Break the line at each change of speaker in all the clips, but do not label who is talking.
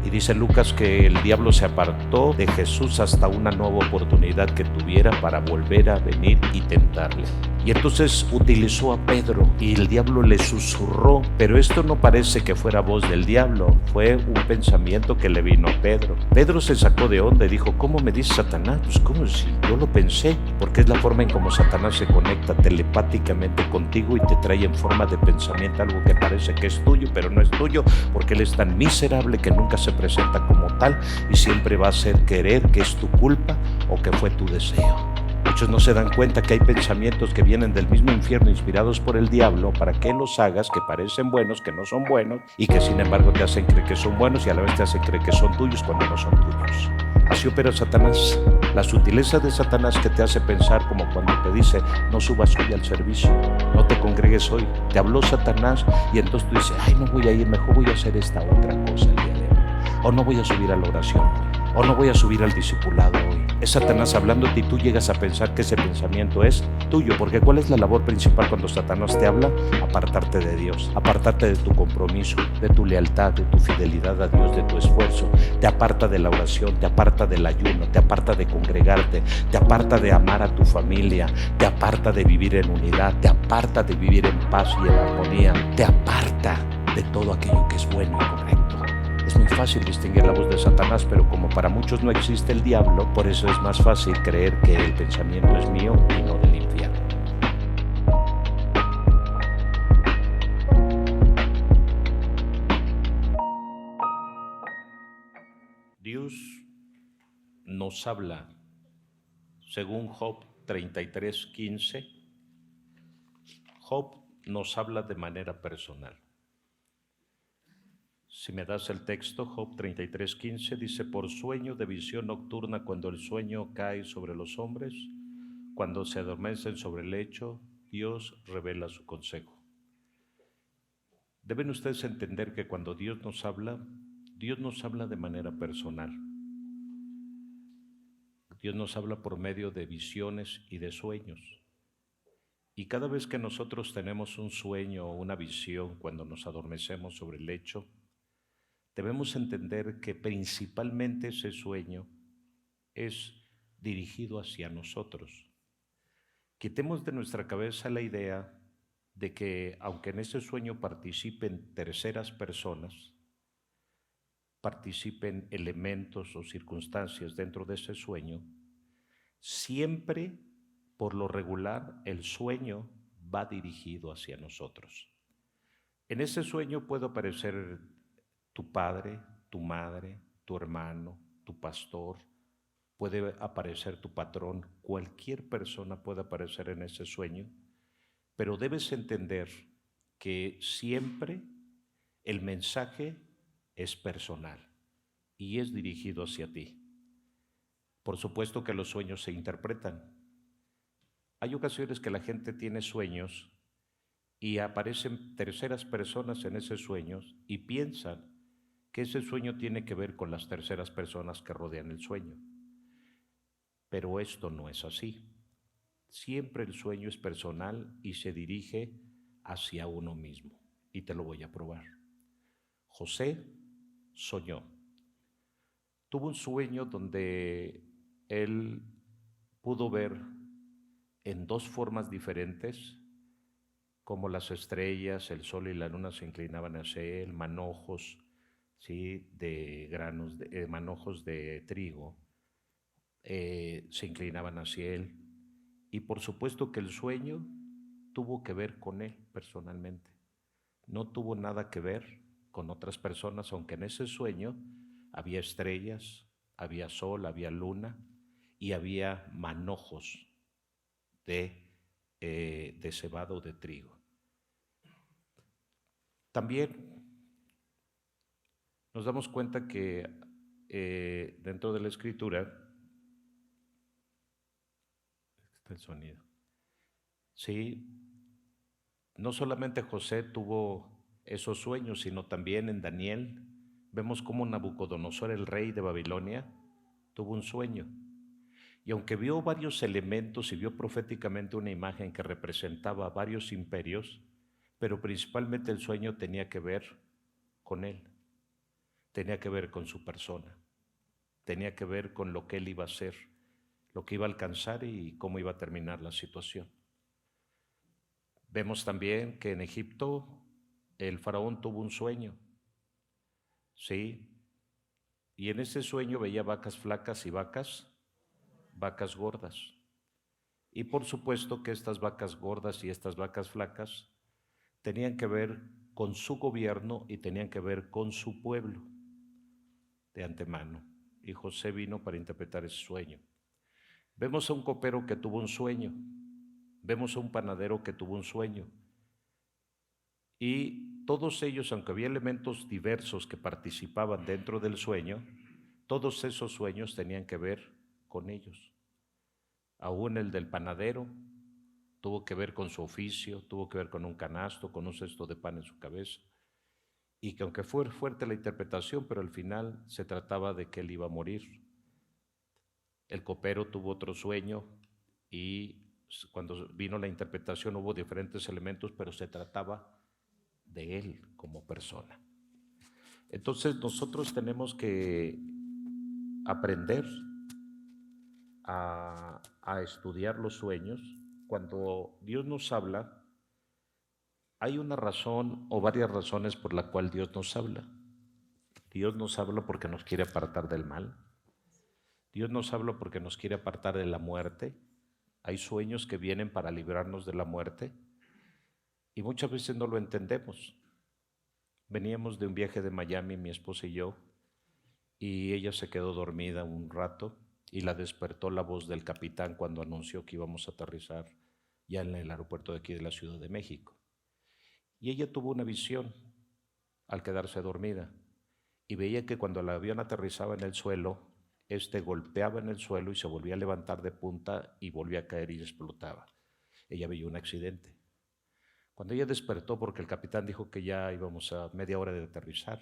Y dice Lucas que el diablo se apartó de Jesús hasta una nueva oportunidad que tuviera para volver a venir y tentarle. Y entonces utilizó a Pedro y el diablo le susurró, pero esto no parece que fuera voz del diablo, fue un pensamiento que le vino a Pedro. Pedro se sacó de onda y dijo, ¿cómo me dice Satanás? Pues como si yo lo pensé, porque es la forma en cómo Satanás se conecta telepáticamente contigo y te trae en forma de pensamiento algo que parece que es tuyo, pero no es tuyo, porque él es tan miserable que nunca se presenta como tal y siempre va a hacer querer que es tu culpa o que fue tu deseo. Muchos no se dan cuenta que hay pensamientos que vienen del mismo infierno inspirados por el diablo para que los hagas, que parecen buenos, que no son buenos y que sin embargo te hacen creer que son buenos y a la vez te hacen creer que son tuyos cuando no son tuyos. Así opera Satanás. La sutileza de Satanás que te hace pensar como cuando te dice no subas hoy al servicio, no te congregues hoy. Te habló Satanás y entonces tú dices, ay, no voy a ir, mejor voy a hacer esta otra cosa el día de hoy. O no voy a subir a la oración hoy. O no voy a subir al discipulado hoy. Es Satanás hablándote y tú llegas a pensar que ese pensamiento es tuyo, porque ¿cuál es la labor principal cuando Satanás te habla? Apartarte de Dios, apartarte de tu compromiso, de tu lealtad, de tu fidelidad a Dios, de tu esfuerzo. Te aparta de la oración, te aparta del ayuno, te aparta de congregarte, te aparta de amar a tu familia, te aparta de vivir en unidad, te aparta de vivir en paz y en armonía, te aparta de todo aquello que es bueno y correcto. Es muy fácil distinguir la voz de Satanás, pero como para muchos no existe el diablo, por eso es más fácil creer que el pensamiento es mío y no del infierno. Dios nos habla, según Job 33:15, Job nos habla de manera personal. Si me das el texto, Job 33:15 dice, por sueño de visión nocturna, cuando el sueño cae sobre los hombres, cuando se adormecen sobre el lecho, Dios revela su consejo. Deben ustedes entender que cuando Dios nos habla de manera personal. Dios nos habla por medio de visiones y de sueños. Y cada vez que nosotros tenemos un sueño o una visión cuando nos adormecemos sobre el lecho, debemos entender que principalmente ese sueño es dirigido hacia nosotros. Quitemos de nuestra cabeza la idea de que aunque en ese sueño participen terceras personas, participen elementos o circunstancias dentro de ese sueño, siempre, por lo regular, el sueño va dirigido hacia nosotros. En ese sueño puede aparecer tu padre, tu madre, tu hermano, tu pastor, puede aparecer tu patrón, cualquier persona puede aparecer en ese sueño, pero debes entender que siempre el mensaje es personal y es dirigido hacia ti. Por supuesto que los sueños se interpretan. Hay ocasiones que la gente tiene sueños y aparecen terceras personas en esos sueños y piensan que ese sueño tiene que ver con las terceras personas que rodean el sueño. Pero esto no es así. Siempre el sueño es personal y se dirige hacia uno mismo. Y te lo voy a probar. José soñó. Tuvo un sueño donde él pudo ver en dos formas diferentes como las estrellas, el sol y la luna se inclinaban hacia él, manojos, ¿sí? De granos, manojos de trigo se inclinaban hacia él. Y por supuesto que el sueño tuvo que ver con él personalmente. No tuvo nada que ver con otras personas, aunque en ese sueño había estrellas, había sol, había luna y había manojos de cebada o de trigo. También nos damos cuenta que dentro de la escritura, está el sonido, sí, no solamente José tuvo esos sueños, sino también en Daniel vemos cómo Nabucodonosor, el rey de Babilonia, tuvo un sueño. Y aunque vio varios elementos y vio proféticamente una imagen que representaba varios imperios, pero principalmente el sueño tenía que ver con él. tenía que ver con su persona, tenía que ver con lo que él iba a hacer, lo que iba a alcanzar y cómo iba a terminar la situación. Vemos también que en Egipto el faraón tuvo un sueño, ¿sí? Y en ese sueño veía vacas flacas y vacas gordas. Y por supuesto que estas vacas gordas y estas vacas flacas tenían que ver con su gobierno y tenían que ver con su pueblo de antemano. Y José vino para interpretar ese sueño. Vemos a un copero que tuvo un sueño, vemos a un panadero que tuvo un sueño. Y todos ellos, aunque había elementos diversos que participaban dentro del sueño, todos esos sueños tenían que ver con ellos. Aún el del panadero tuvo que ver con su oficio, tuvo que ver con un canasto, con un cesto de pan en su cabeza. Y que aunque fue fuerte la interpretación, pero al final se trataba de que él iba a morir. El copero tuvo otro sueño y cuando vino la interpretación hubo diferentes elementos, pero se trataba de él como persona. Entonces nosotros tenemos que aprender a estudiar los sueños. Cuando Dios nos habla, hay una razón o varias razones por la cual Dios nos habla. Dios nos habla porque nos quiere apartar del mal. Dios nos habla porque nos quiere apartar de la muerte. Hay sueños que vienen para librarnos de la muerte y muchas veces no lo entendemos. Veníamos de un viaje de Miami, mi esposa y yo, y ella se quedó dormida un rato y la despertó la voz del capitán cuando anunció que íbamos a aterrizar ya en el aeropuerto de aquí de la Ciudad de México. Y ella tuvo una visión al quedarse dormida y veía que cuando el avión aterrizaba en el suelo, golpeaba en el suelo y se volvía a levantar de punta y volvía a caer y explotaba. Ella veía un accidente. Cuando ella despertó, porque el capitán dijo que ya íbamos a media hora de aterrizar,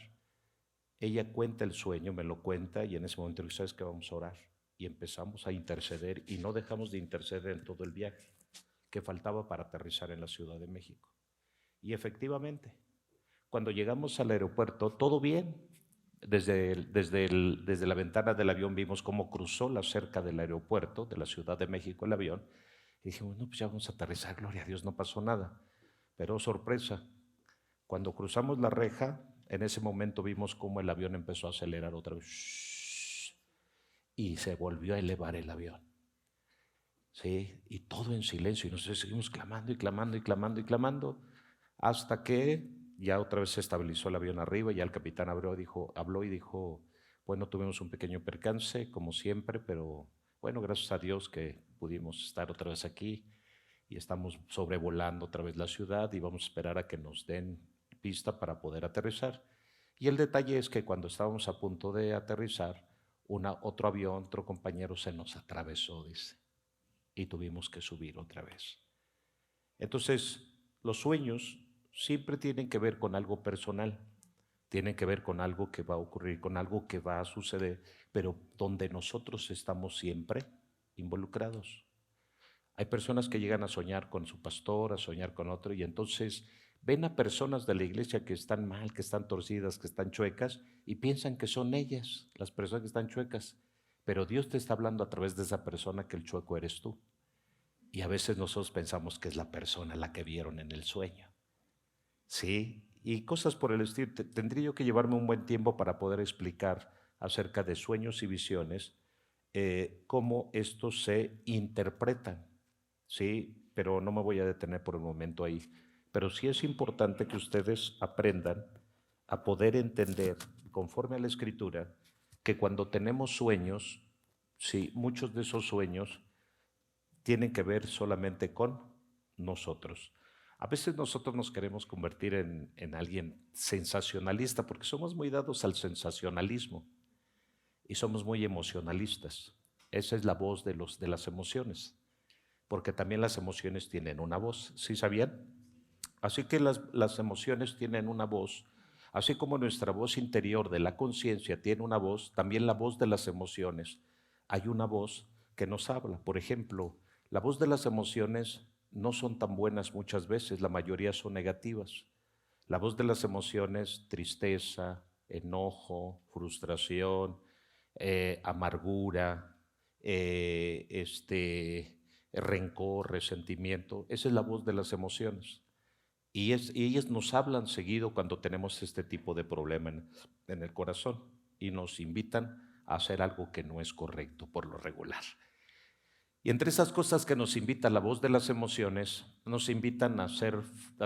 ella cuenta el sueño, me lo cuenta y en ese momento dice, ¿sabes qué? Vamos a orar. Y empezamos a interceder y no dejamos de interceder en todo el viaje que faltaba para aterrizar en la Ciudad de México. Y efectivamente, cuando llegamos al aeropuerto, todo bien. Desde la ventana del avión vimos cómo cruzó la cerca del aeropuerto de la Ciudad de México el avión. Y dijimos, no, pues ya vamos a aterrizar, gloria a Dios, no pasó nada. Pero sorpresa, cuando cruzamos la reja, en ese momento vimos cómo el avión empezó a acelerar otra vez. Y se volvió a elevar el avión. Sí, y todo en silencio. Y nosotros seguimos clamando y clamando y clamando y clamando, hasta que ya otra vez se estabilizó el avión arriba. Ya el capitán habló y dijo, bueno, tuvimos un pequeño percance, como siempre, pero bueno, gracias a Dios que pudimos estar otra vez aquí y estamos sobrevolando otra vez la ciudad y vamos a esperar a que nos den pista para poder aterrizar. Y el detalle es que cuando estábamos a punto de aterrizar, otro avión, otro compañero se nos atravesó, dice, y tuvimos que subir otra vez. Entonces, los sueños siempre tienen que ver con algo personal, tienen que ver con algo que va a ocurrir, con algo que va a suceder, pero donde nosotros estamos siempre involucrados. Hay personas que llegan a soñar con su pastor, a soñar con otro, y entonces ven a personas de la iglesia que están mal, que están torcidas, que están chuecas, y piensan que son ellas, las personas que están chuecas. Pero Dios te está hablando a través de esa persona que el chueco eres tú. Y a veces nosotros pensamos que es la persona la que vieron en el sueño. Sí, y cosas por el estilo. Tendría yo que llevarme un buen tiempo para poder explicar acerca de sueños y visiones, cómo estos se interpretan. Sí, pero no me voy a detener por el momento ahí. Pero sí es importante que ustedes aprendan a poder entender, conforme a la Escritura, que cuando tenemos sueños, sí, muchos de esos sueños tienen que ver solamente con nosotros. A veces nosotros nos queremos convertir en alguien sensacionalista porque somos muy dados al sensacionalismo y somos muy emocionalistas. Esa es la voz de las emociones, porque también las emociones tienen una voz, ¿sí sabían? Así que las emociones tienen una voz, así como nuestra voz interior de la conciencia tiene una voz, también la voz de las emociones. Hay una voz que nos habla. Por ejemplo, la voz de las emociones no son tan buenas muchas veces, la mayoría son negativas. La voz de las emociones, tristeza, enojo, frustración, amargura, rencor, resentimiento. Esa es la voz de las emociones. Y ellas nos hablan seguido cuando tenemos este tipo de problema en el corazón y nos invitan a hacer algo que no es correcto por lo regular. Y entre esas cosas que nos invita la voz de las emociones, nos invitan a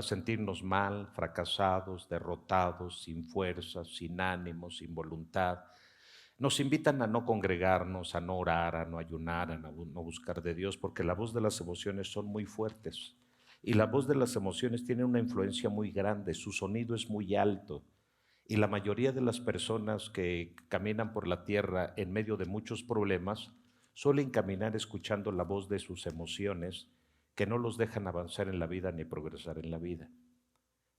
sentirnos mal, fracasados, derrotados, sin fuerzas, sin ánimo, sin voluntad. Nos invitan a no congregarnos, a no orar, a no ayunar, a no buscar de Dios, porque la voz de las emociones son muy fuertes. Y la voz de las emociones tiene una influencia muy grande, su sonido es muy alto. Y la mayoría de las personas que caminan por la tierra en medio de muchos problemas suelen caminar escuchando la voz de sus emociones que no los dejan avanzar en la vida ni progresar en la vida.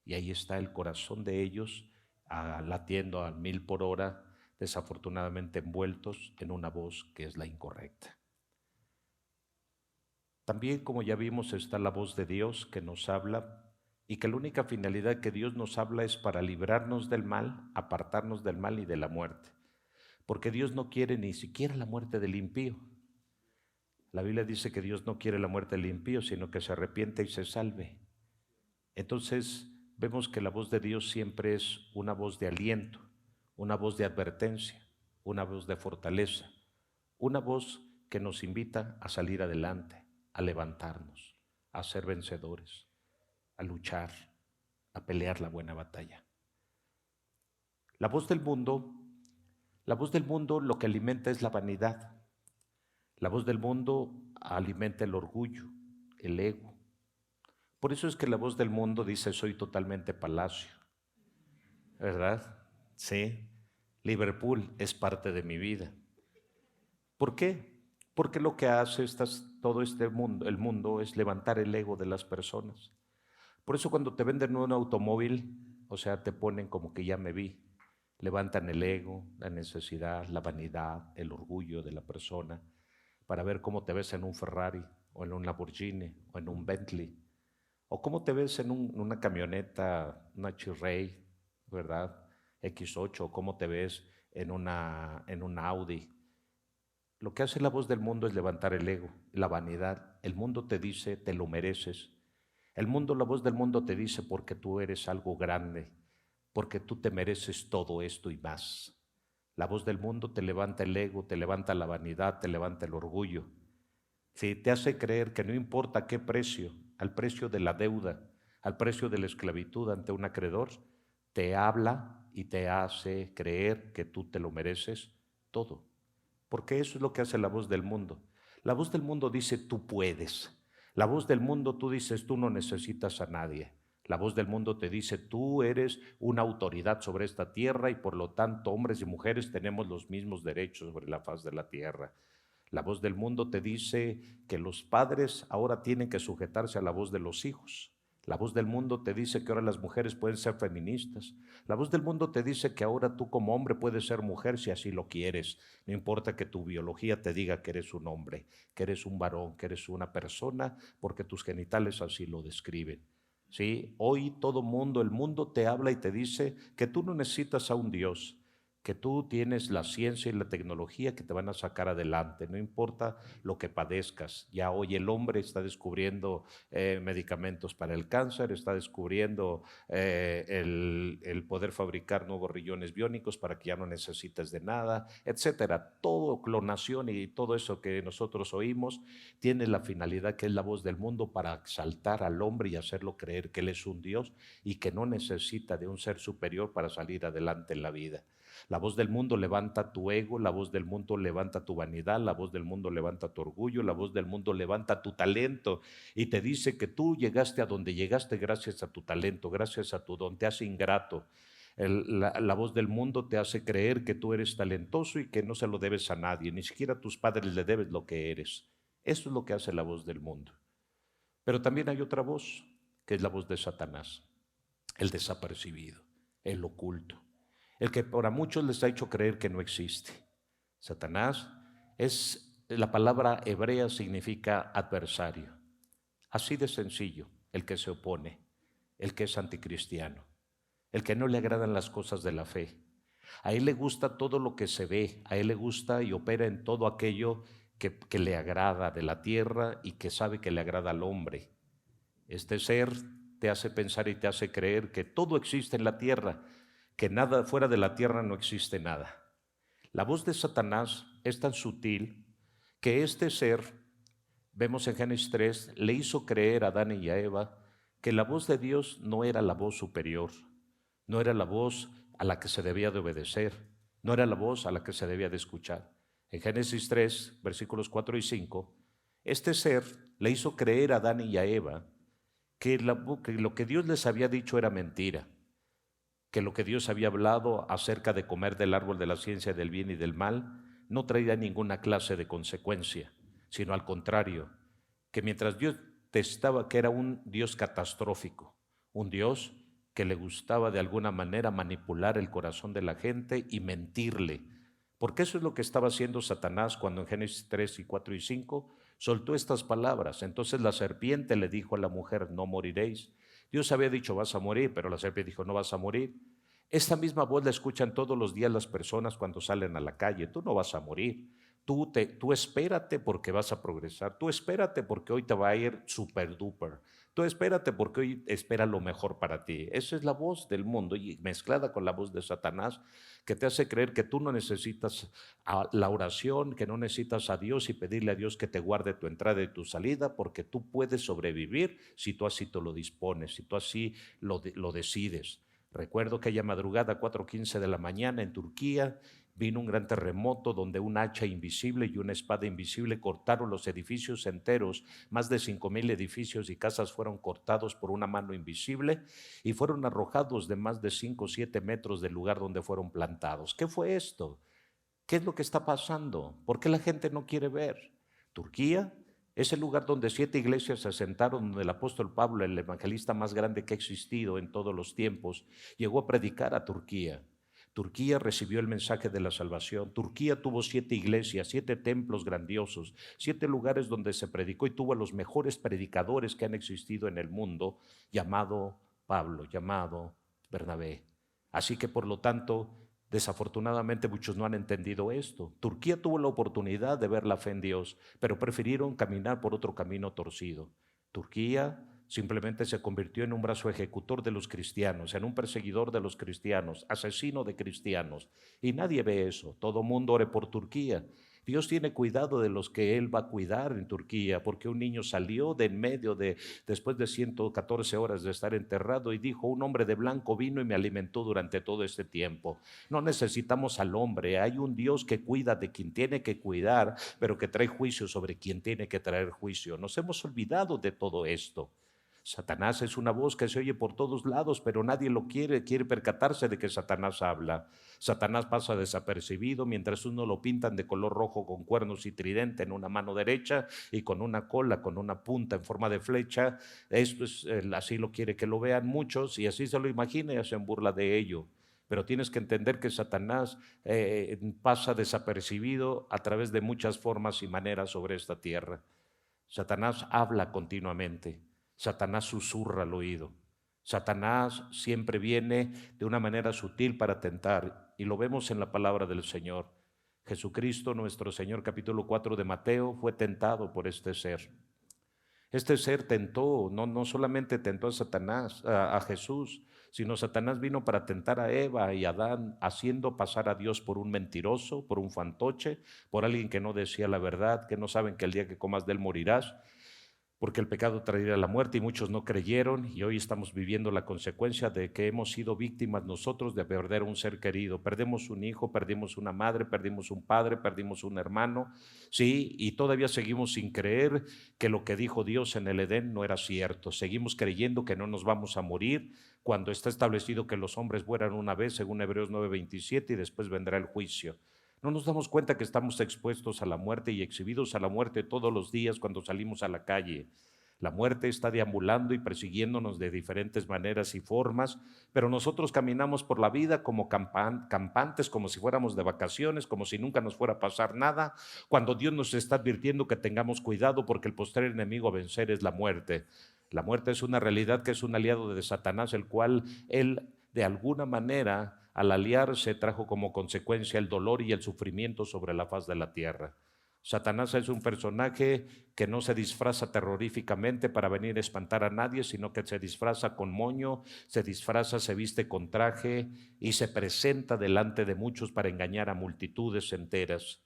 Y ahí está el corazón de ellos latiendo a 1000 por hora, desafortunadamente envueltos en una voz que es la incorrecta. También, como ya vimos, está la voz de Dios que nos habla y que la única finalidad que Dios nos habla es para librarnos del mal, apartarnos del mal y de la muerte. Porque Dios no quiere ni siquiera la muerte del impío. La Biblia dice que Dios no quiere la muerte del impío, sino que se arrepiente y se salve. Entonces vemos que la voz de Dios siempre es una voz de aliento, una voz de advertencia, una voz de fortaleza, una voz que nos invita a salir adelante, a levantarnos, a ser vencedores, a luchar, a pelear la buena batalla. La voz del mundo lo que alimenta es la vanidad. La voz del mundo alimenta el orgullo, el ego. Por eso es que la voz del mundo dice: soy totalmente Palacio, ¿verdad? Sí, Liverpool es parte de mi vida. ¿Por qué? Porque lo que hace todo este mundo, el mundo, es levantar el ego de las personas. Por eso cuando te venden un automóvil, o sea, te ponen como que ya me vi. Levantan el ego, la necesidad, la vanidad, el orgullo de la persona, para ver cómo te ves en un Ferrari, o en un Lamborghini, o en un Bentley, o cómo te ves en una camioneta, una Chiray, ¿verdad? X8, o cómo te ves en una Audi. Lo que hace la voz del mundo es levantar el ego, la vanidad. El mundo te dice: te lo mereces. La voz del mundo te dice: porque tú eres algo grande, porque tú te mereces todo esto y más. La voz del mundo te levanta el ego, te levanta la vanidad, te levanta el orgullo. Sí, te hace creer que no importa a qué precio, al precio de la deuda, al precio de la esclavitud ante un acreedor, te habla y te hace creer que tú te lo mereces todo. Porque eso es lo que hace la voz del mundo. La voz del mundo dice: tú puedes. La voz del mundo tú dices: tú no necesitas a nadie. La voz del mundo te dice: tú eres una autoridad sobre esta tierra y por lo tanto hombres y mujeres tenemos los mismos derechos sobre la faz de la tierra. La voz del mundo te dice que los padres ahora tienen que sujetarse a la voz de los hijos. La voz del mundo te dice que ahora las mujeres pueden ser feministas. La voz del mundo te dice que ahora tú como hombre puedes ser mujer si así lo quieres. No importa que tu biología te diga que eres un hombre, que eres un varón, que eres una persona, porque tus genitales así lo describen. ¿Sí? Hoy el mundo te habla y te dice que tú no necesitas a un Dios, que tú tienes la ciencia y la tecnología que te van a sacar adelante, no importa lo que padezcas. Ya hoy el hombre está descubriendo medicamentos para el cáncer, está descubriendo el poder fabricar nuevos riñones biónicos para que ya no necesites de nada, etcétera. Todo clonación y todo eso que nosotros oímos tiene la finalidad que es la voz del mundo para exaltar al hombre y hacerlo creer que él es un Dios y que no necesita de un ser superior para salir adelante en la vida. La voz del mundo levanta tu ego, la voz del mundo levanta tu vanidad, la voz del mundo levanta tu orgullo, la voz del mundo levanta tu talento y te dice que tú llegaste a donde llegaste gracias a tu talento, gracias a tu don, te hace ingrato. La voz del mundo te hace creer que tú eres talentoso y que no se lo debes a nadie, ni siquiera a tus padres le debes lo que eres. Eso es lo que hace la voz del mundo. Pero también hay otra voz, que es la voz de Satanás, el desapercibido, el oculto, el que para muchos les ha hecho creer que no existe. Satanás la palabra hebrea significa adversario. Así de sencillo, el que se opone, el que es anticristiano, el que no le agradan las cosas de la fe, A Él le gusta todo lo que se ve, a Él le gusta y opera en todo aquello que le agrada de la tierra y que sabe que le agrada al hombre. Este ser te hace pensar y te hace creer que todo existe en la tierra, que nada fuera de la tierra no existe nada. La voz de Satanás es tan sutil que este ser, vemos en Génesis 3, le hizo creer a Adán y a Eva que la voz de Dios no era la voz superior, no era la voz a la que se debía de obedecer, no era la voz a la que se debía de escuchar. En Génesis 3, versículos 4 y 5, este ser le hizo creer a Adán y a Eva que lo que Dios les había dicho era mentira, que lo que Dios había hablado acerca de comer del árbol de la ciencia del bien y del mal no traía ninguna clase de consecuencia, sino al contrario, que mientras Dios testaba que era un Dios catastrófico, un Dios que le gustaba de alguna manera manipular el corazón de la gente y mentirle, porque eso es lo que estaba haciendo Satanás cuando en Génesis 3 y 4 y 5 soltó estas palabras. Entonces la serpiente le dijo a la mujer, no moriréis. Dios había dicho, vas a morir, pero la serpiente dijo, no vas a morir. Esta misma voz la escuchan todos los días las personas cuando salen a la calle, tú no vas a morir. Tú espérate porque vas a progresar, tú espérate porque hoy te va a ir super duper, tú espérate porque hoy espera lo mejor para ti. Esa es la voz del mundo y mezclada con la voz de Satanás que te hace creer que tú no necesitas la oración, que no necesitas a Dios y pedirle a Dios que te guarde tu entrada y tu salida porque tú puedes sobrevivir si tú así te lo dispones, si tú así lo decides. Recuerdo aquella madrugada, 4:15 de la mañana en Turquía, vino un gran terremoto donde un hacha invisible y una espada invisible cortaron los edificios enteros. Más de 5,000 edificios y casas fueron cortados por una mano invisible y fueron arrojados de más de 5 o 7 metros del lugar donde fueron plantados. ¿Qué fue esto? ¿Qué es lo que está pasando? ¿Por qué la gente no quiere ver? Turquía es el lugar donde 7 iglesias se asentaron, donde el apóstol Pablo, el evangelista más grande que ha existido en todos los tiempos, llegó a predicar a Turquía. Turquía recibió el mensaje de la salvación. Turquía tuvo 7 iglesias, 7 templos grandiosos, 7 lugares donde se predicó y tuvo a los mejores predicadores que han existido en el mundo, llamado Pablo, llamado Bernabé. Así que por lo tanto, desafortunadamente muchos no han entendido esto. Turquía tuvo la oportunidad de ver la fe en Dios, pero prefirieron caminar por otro camino torcido. Turquía simplemente se convirtió en un brazo ejecutor de los cristianos, en un perseguidor de los cristianos, asesino de cristianos. Y nadie ve eso. Todo mundo ore por Turquía. Dios tiene cuidado de los que Él va a cuidar en Turquía, porque un niño salió de en medio después de 114 horas de estar enterrado y dijo, un hombre de blanco vino y me alimentó durante todo este tiempo. No necesitamos al hombre, hay un Dios que cuida de quien tiene que cuidar, pero que trae juicio sobre quien tiene que traer juicio. Nos hemos olvidado de todo esto. Satanás es una voz que se oye por todos lados, pero nadie lo quiere percatarse de que Satanás habla. Satanás pasa desapercibido mientras uno lo pintan de color rojo con cuernos y tridente en una mano derecha y con una cola, con una punta en forma de flecha. Esto es, así lo quiere que lo vean muchos y así se lo imagina y hacen burla de ello. Pero tienes que entender que Satanás pasa desapercibido a través de muchas formas y maneras sobre esta tierra. Satanás habla continuamente. Satanás susurra al oído. Satanás siempre viene de una manera sutil para tentar y lo vemos en la palabra del Señor. Jesucristo, nuestro Señor, capítulo 4 de Mateo, fue tentado por este ser. Este ser tentó, no solamente tentó a Satanás, a Jesús, sino Satanás vino para tentar a Eva y a Adán, haciendo pasar a Dios por un mentiroso, por un fantoche, por alguien que no decía la verdad, que no saben que el día que comas de él morirás, porque el pecado traería la muerte y muchos no creyeron y hoy estamos viviendo la consecuencia de que hemos sido víctimas nosotros de perder un ser querido. Perdemos un hijo, perdimos una madre, perdimos un padre, perdimos un hermano, sí, y todavía seguimos sin creer que lo que dijo Dios en el Edén no era cierto. Seguimos creyendo que no nos vamos a morir cuando está establecido que los hombres mueran una vez, según Hebreos 9:27, y después vendrá el juicio. No nos damos cuenta que estamos expuestos a la muerte y exhibidos a la muerte todos los días cuando salimos a la calle. La muerte está deambulando y persiguiéndonos de diferentes maneras y formas, pero nosotros caminamos por la vida como campantes, como si fuéramos de vacaciones, como si nunca nos fuera a pasar nada, cuando Dios nos está advirtiendo que tengamos cuidado porque el postrer enemigo a vencer es la muerte. La muerte es una realidad que es un aliado de Satanás, el cual él de alguna manera al aliarse trajo como consecuencia el dolor y el sufrimiento sobre la faz de la tierra. Satanás es un personaje que no se disfraza terroríficamente para venir a espantar a nadie, sino que se disfraza con moño, se viste con traje y se presenta delante de muchos para engañar a multitudes enteras.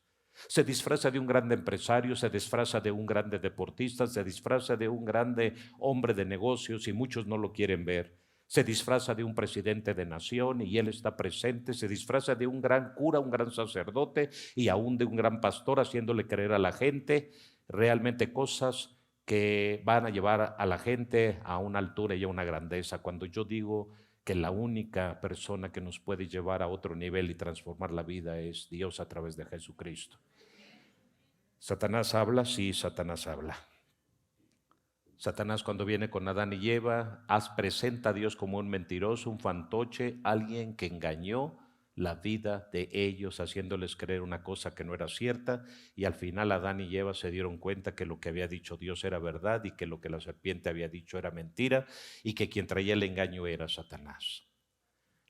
Se disfraza de un grande empresario, se disfraza de un grande deportista, se disfraza de un grande hombre de negocios y muchos no lo quieren ver. Se disfraza de un presidente de nación y él está presente, se disfraza de un gran cura, un gran sacerdote y aún de un gran pastor, haciéndole creer a la gente realmente cosas que van a llevar a la gente a una altura y a una grandeza. Cuando yo digo que la única persona que nos puede llevar a otro nivel y transformar la vida es Dios a través de Jesucristo. ¿Satanás habla? Sí, Satanás habla. Satanás, cuando viene con Adán y Eva, presenta a Dios como un mentiroso, un fantoche, alguien que engañó la vida de ellos, haciéndoles creer una cosa que no era cierta, y al final Adán y Eva se dieron cuenta que lo que había dicho Dios era verdad y que lo que la serpiente había dicho era mentira y que quien traía el engaño era Satanás.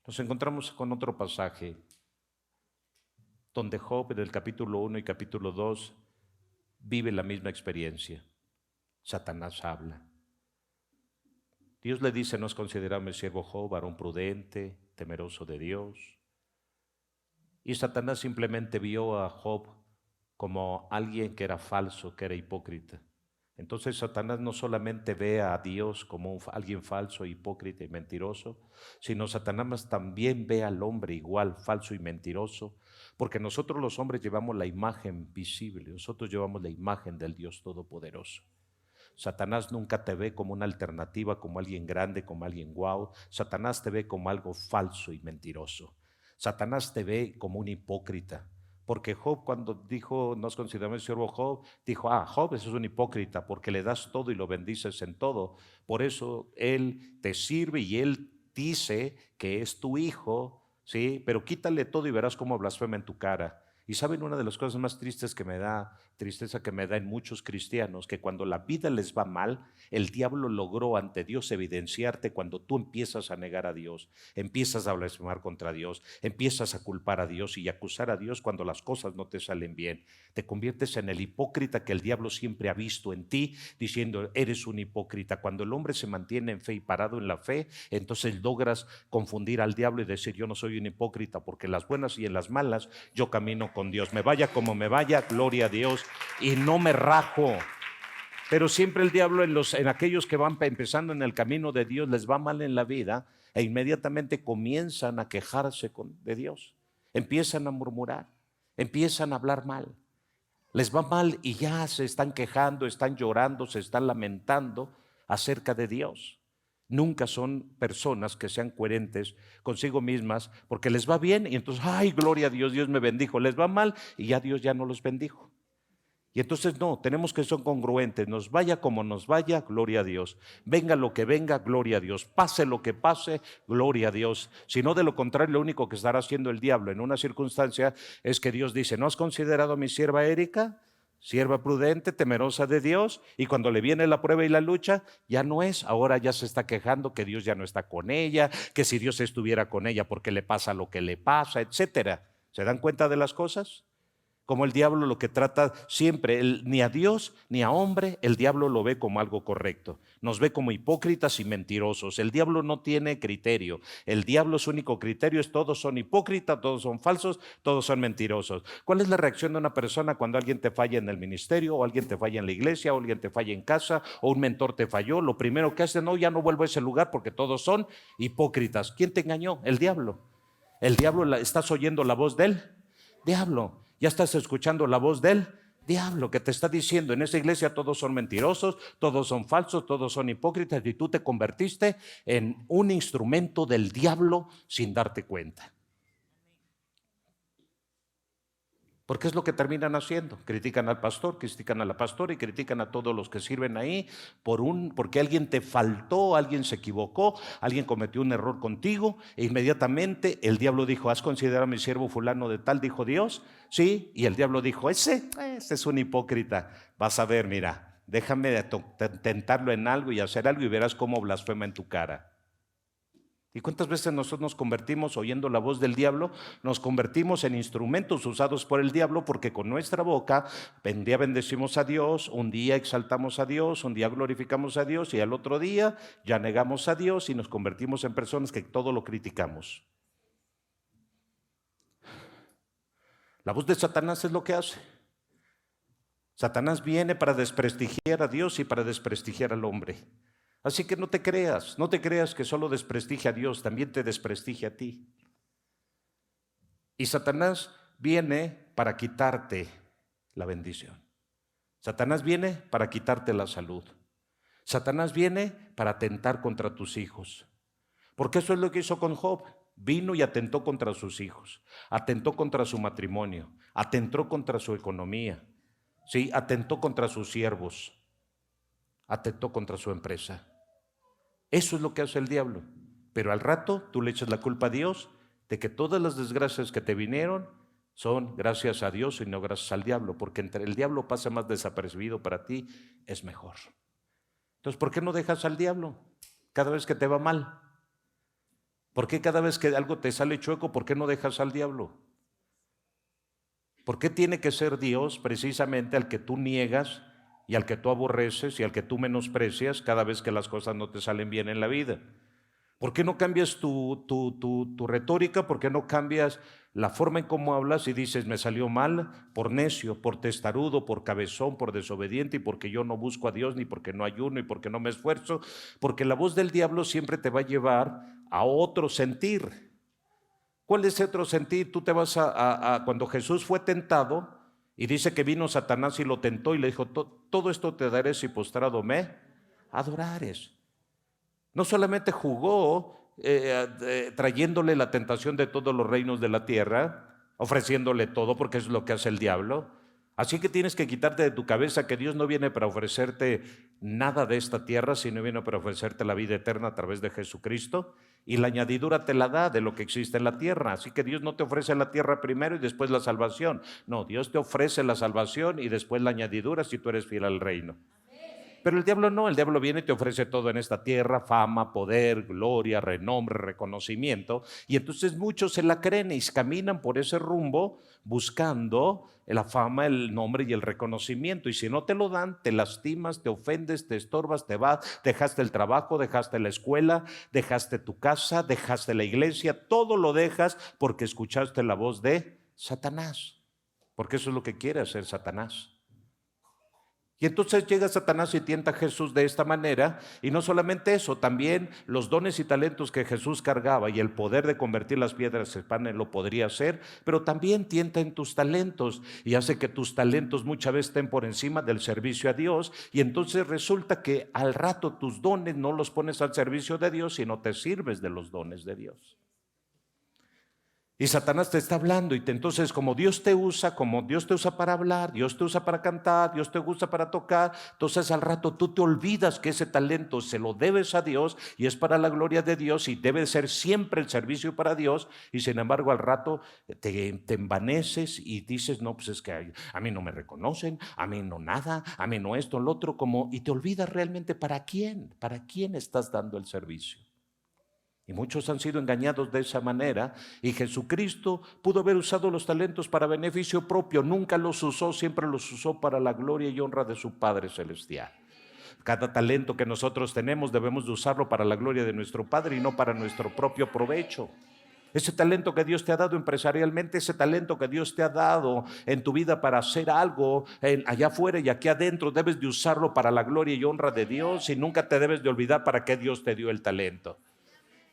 Nos encontramos con otro pasaje donde Job, en el capítulo 1 y capítulo 2, vive la misma experiencia. Satanás habla. Dios le dice: ¿no has considerado mi siervo Job, varón prudente, temeroso de Dios? Y Satanás simplemente vio a Job como alguien que era falso, que era hipócrita. Entonces Satanás no solamente ve a Dios como alguien falso, hipócrita y mentiroso, sino Satanás también ve al hombre igual, falso y mentiroso, porque nosotros los hombres llevamos la imagen visible, nosotros llevamos la imagen del Dios Todopoderoso. Satanás nunca te ve como una alternativa, como alguien grande, como alguien guau. Satanás te ve como algo falso y mentiroso. Satanás te ve como un hipócrita. Porque Job, cuando dijo, nos consideramos el siervo Job, dijo: Job es un hipócrita porque le das todo y lo bendices en todo. Por eso él te sirve y él dice que es tu hijo, ¿sí? Pero quítale todo y verás cómo blasfema en tu cara. Y saben, una de las cosas más tristes que me da, tristeza que me da en muchos cristianos, que cuando la vida les va mal, el diablo logró ante Dios evidenciarte cuando tú empiezas a negar a Dios, empiezas a blasfemar contra Dios, empiezas a culpar a Dios y acusar a Dios cuando las cosas no te salen bien. Te conviertes en el hipócrita que el diablo siempre ha visto en ti, diciendo: eres un hipócrita. Cuando el hombre se mantiene en fe y parado en la fe, entonces logras confundir al diablo y decir: yo no soy un hipócrita, porque en las buenas y en las malas yo camino con Dios, me vaya como me vaya, gloria a Dios, y no me rajo. Pero siempre el diablo en aquellos que van empezando en el camino de Dios les va mal en la vida e inmediatamente comienzan a quejarse de Dios, empiezan a murmurar, empiezan a hablar mal, les va mal y ya se están quejando, están llorando, se están lamentando acerca de Dios. Nunca son personas que sean coherentes consigo mismas, porque les va bien y entonces: ay, gloria a Dios, Dios me bendijo. Les va mal y ya Dios ya no los bendijo. Y entonces no, tenemos que ser congruentes. Nos vaya como nos vaya, gloria a Dios. Venga lo que venga, gloria a Dios. Pase lo que pase, gloria a Dios. Si no, de lo contrario, lo único que estará haciendo el diablo en una circunstancia es que Dios dice: ¿no has considerado a mi sierva Erika? Sierva prudente, temerosa de Dios, y cuando le viene la prueba y la lucha, ya no es, ahora ya se está quejando que Dios ya no está con ella, que si Dios estuviera con ella, ¿por qué le pasa lo que le pasa?, etcétera. ¿Se dan cuenta de las cosas? Como el diablo lo que trata siempre, ni a Dios ni a hombre, el diablo lo ve como algo correcto. Nos ve como hipócritas y mentirosos. El diablo no tiene criterio. El diablo, su único criterio es: todos son hipócritas, todos son falsos, todos son mentirosos. ¿Cuál es la reacción de una persona cuando alguien te falla en el ministerio, o alguien te falla en la iglesia, o alguien te falla en casa, o un mentor te falló? Lo primero que hace: no, ya no vuelvo a ese lugar porque todos son hipócritas. ¿Quién te engañó? El diablo. El diablo, ¿estás oyendo la voz de él? Diablo. Ya estás escuchando la voz del diablo que te está diciendo: en esa iglesia todos son mentirosos, todos son falsos, todos son hipócritas, y tú te convertiste en un instrumento del diablo sin darte cuenta. Porque es lo que terminan haciendo. Critican al pastor, critican a la pastora y critican a todos los que sirven ahí porque alguien te faltó, alguien se equivocó, alguien cometió un error contigo, e inmediatamente el diablo dijo: ¿has considerado a mi siervo fulano de tal? Dijo Dios. Sí, y el diablo dijo: ese es un hipócrita. Vas a ver, mira, déjame tentarlo en algo y hacer algo y verás cómo blasfema en tu cara. ¿Y cuántas veces nosotros nos convertimos oyendo la voz del diablo? Nos convertimos en instrumentos usados por el diablo porque con nuestra boca un día bendecimos a Dios, un día exaltamos a Dios, un día glorificamos a Dios y al otro día ya negamos a Dios y nos convertimos en personas que todo lo criticamos. La voz de Satanás es lo que hace. Satanás viene para desprestigiar a Dios y para desprestigiar al hombre. Así que no te creas que solo desprestigia a Dios, también te desprestigia a ti. Y Satanás viene para quitarte la bendición. Satanás viene para quitarte la salud. Satanás viene para atentar contra tus hijos. Porque eso es lo que hizo con Job. Vino y atentó contra sus hijos, atentó contra su matrimonio, atentó contra su economía, sí, atentó contra sus siervos, atentó contra su empresa. Eso es lo que hace el diablo. Pero al rato tú le echas la culpa a Dios de que todas las desgracias que te vinieron son gracias a Dios y no gracias al diablo, porque entre el diablo pasa más desapercibido para ti, es mejor. Entonces, ¿por qué no dejas al diablo cada vez que te va mal? ¿Por qué cada vez que algo te sale chueco, por qué no dejas al diablo? ¿Por qué tiene que ser Dios precisamente al que tú niegas y al que tú aborreces y al que tú menosprecias cada vez que las cosas no te salen bien en la vida? ¿Por qué no cambias tu retórica? ¿Por qué no cambias la forma en cómo hablas y dices, me salió mal por necio, por testarudo, por cabezón, por desobediente y porque yo no busco a Dios, ni porque no ayuno y porque no me esfuerzo? Porque la voz del diablo siempre te va a llevar a otro sentir. ¿Cuál es ese otro sentir? Tú te vas cuando Jesús fue tentado y dice que vino Satanás y lo tentó y le dijo, todo esto te daré si postrado me adorares. No solamente jugó trayéndole la tentación de todos los reinos de la tierra, ofreciéndole todo, porque es lo que hace el diablo. Así que tienes que quitarte de tu cabeza que Dios no viene para ofrecerte nada de esta tierra, sino viene para ofrecerte la vida eterna a través de Jesucristo, y la añadidura te la da de lo que existe en la tierra. Así que Dios no te ofrece la tierra primero y después la salvación. No, Dios te ofrece la salvación y después la añadidura si tú eres fiel al reino. Pero el diablo no, el diablo viene y te ofrece todo en esta tierra, fama, poder, gloria, renombre, reconocimiento, y entonces muchos se la creen y caminan por ese rumbo buscando la fama, el nombre y el reconocimiento, y si no te lo dan, te lastimas, te ofendes, te estorbas, te vas, dejaste el trabajo, dejaste la escuela, dejaste tu casa, dejaste la iglesia, todo lo dejas porque escuchaste la voz de Satanás, porque eso es lo que quiere hacer Satanás. Y entonces llega Satanás y tienta a Jesús de esta manera, y no solamente eso, también los dones y talentos que Jesús cargaba y el poder de convertir las piedras en pan lo podría hacer, pero también tienta en tus talentos y hace que tus talentos muchas veces estén por encima del servicio a Dios, y entonces resulta que al rato tus dones no los pones al servicio de Dios, sino te sirves de los dones de Dios. Y Satanás te está hablando y entonces como Dios te usa para hablar, Dios te usa para cantar, Dios te usa para tocar, entonces al rato tú te olvidas que ese talento se lo debes a Dios y es para la gloria de Dios y debe ser siempre el servicio para Dios, y sin embargo al rato te envaneces y dices, no, pues es que a mí no me reconocen, a mí no nada, a mí no esto, lo otro, y te olvidas realmente para quién estás dando el servicio. Y muchos han sido engañados de esa manera, y Jesucristo pudo haber usado los talentos para beneficio propio, nunca los usó, siempre los usó para la gloria y honra de su Padre Celestial. Cada talento que nosotros tenemos debemos de usarlo para la gloria de nuestro Padre y no para nuestro propio provecho. Ese talento que Dios te ha dado empresarialmente, ese talento que Dios te ha dado en tu vida para hacer algo allá afuera y aquí adentro, debes de usarlo para la gloria y honra de Dios, y nunca te debes de olvidar para qué Dios te dio el talento.